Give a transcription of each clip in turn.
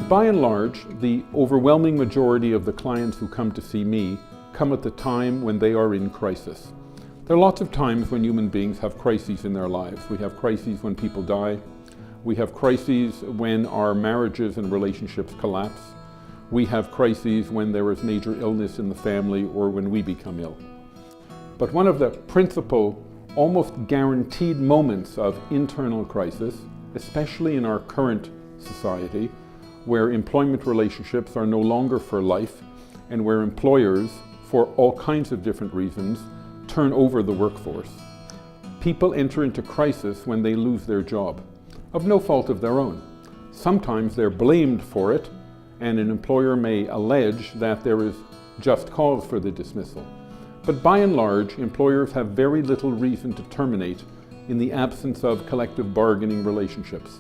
By and large, the overwhelming majority of the clients who come to see me come at the time when they are in crisis. There are lots of times when human beings have crises in their lives. We have crises when people die. We have crises when our marriages and relationships collapse. We have crises when there is major illness in the family or when we become ill. But one of the principal, almost guaranteed moments of internal crisis, especially in our current society, where employment relationships are no longer for life and where employers, for all kinds of different reasons, turn over the workforce. People enter into crisis when they lose their job, of no fault of their own. Sometimes they're blamed for it, and an employer may allege that there is just cause for the dismissal. But by and large, employers have very little reason to terminate in the absence of collective bargaining relationships.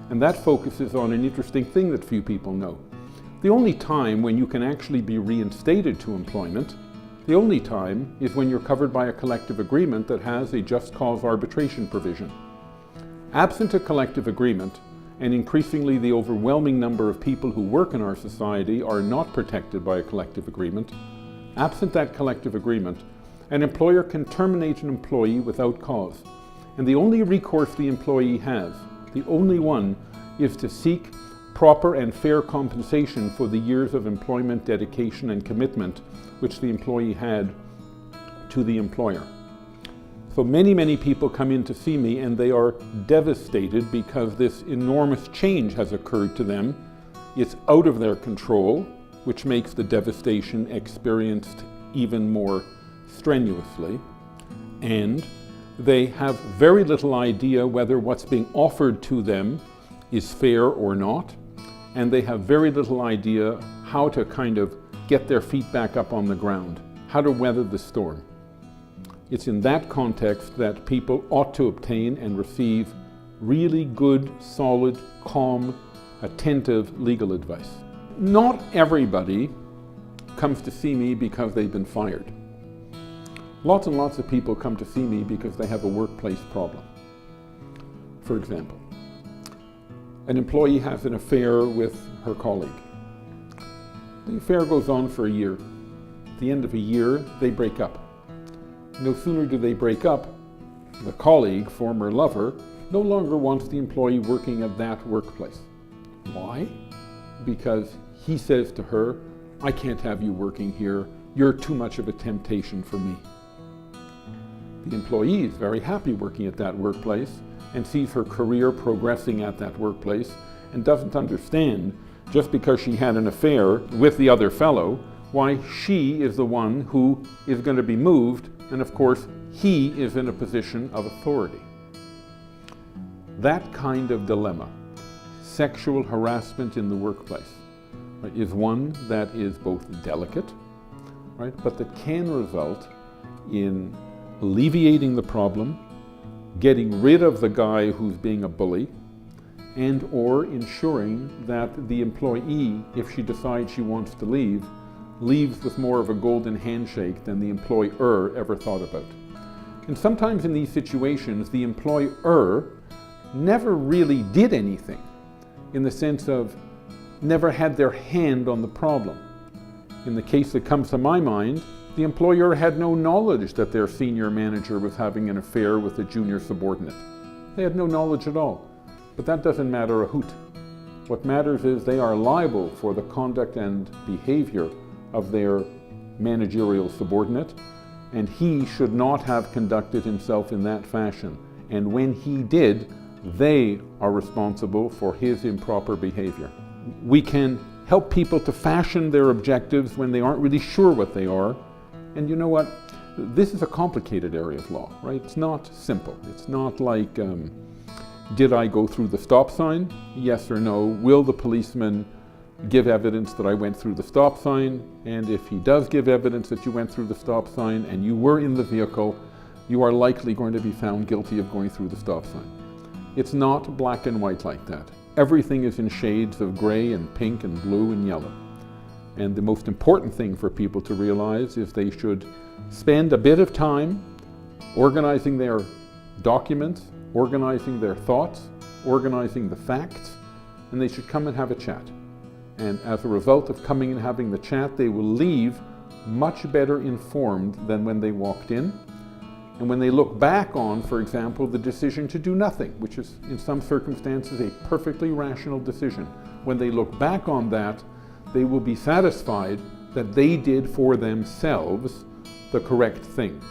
And that focuses on an interesting thing that few people know. The only time when you can actually be reinstated to employment, the only time is when you're covered by a collective agreement that has a just cause arbitration provision. Absent a collective agreement, and increasingly the overwhelming number of people who work in our society are not protected by a collective agreement, absent that collective agreement, an employer can terminate an employee without cause. And the only recourse the employee has, the only one, is to seek proper and fair compensation for the years of employment, dedication, and commitment which the employee had to the employer. So many people come in to see me and they are devastated because this enormous change has occurred to them. It's out of their control, which makes the devastation experienced even more strenuously. And they have very little idea whether what's being offered to them is fair or not. And they have very little idea how to kind of get their feet back up on the ground, how to weather the storm. It's in that context that people ought to obtain and receive really good, solid, calm, attentive legal advice. Not everybody comes to see me because they've been fired. Lots and lots of people come to see me because they have a workplace problem. For example, an employee has an affair with her colleague. The affair goes on for a year. At the end of a year, they break up. No sooner do they break up, the colleague, former lover, no longer wants the employee working at that workplace. Why? Because he says to her, "I can't have you working here. You're too much of a temptation for me." The employee is very happy working at that workplace and sees her career progressing at that workplace and doesn't understand, just because she had an affair with the other fellow, why she is the one who is going to be moved, and of course he is in a position of authority. That kind of dilemma, sexual harassment in the workplace, right, is one that is both delicate, right, but that can result in alleviating the problem, getting rid of the guy who's being a bully, and or ensuring that the employee, if she decides she wants to leave, leaves with more of a golden handshake than the employer ever thought about. And sometimes in these situations, the employer never really did anything, in the sense of never had their hand on the problem. In the case that comes to my mind, the employer had no knowledge that their senior manager was having an affair with a junior subordinate. They had no knowledge at all. But that doesn't matter a hoot. What matters is they are liable for the conduct and behavior of their managerial subordinate, and he should not have conducted himself in that fashion. And when he did, they are responsible for his improper behavior. We can help people to fashion their objectives when they aren't really sure what they are. And you know what? This is a complicated area of law, right? It's not simple. It's not like, did I go through the stop sign? Yes or no. Will the policeman give evidence that I went through the stop sign? And if he does give evidence that you went through the stop sign and you were in the vehicle, you are likely going to be found guilty of going through the stop sign. It's not black and white like that. Everything is in shades of gray and pink and blue and yellow. And the most important thing for people to realize is they should spend a bit of time organizing their documents, organizing their thoughts, organizing the facts, and they should come and have a chat. And as a result of coming and having the chat, they will leave much better informed than when they walked in. And when they look back on, for example, the decision to do nothing, which is in some circumstances a perfectly rational decision, when they look back on that, they will be satisfied that they did for themselves the correct thing.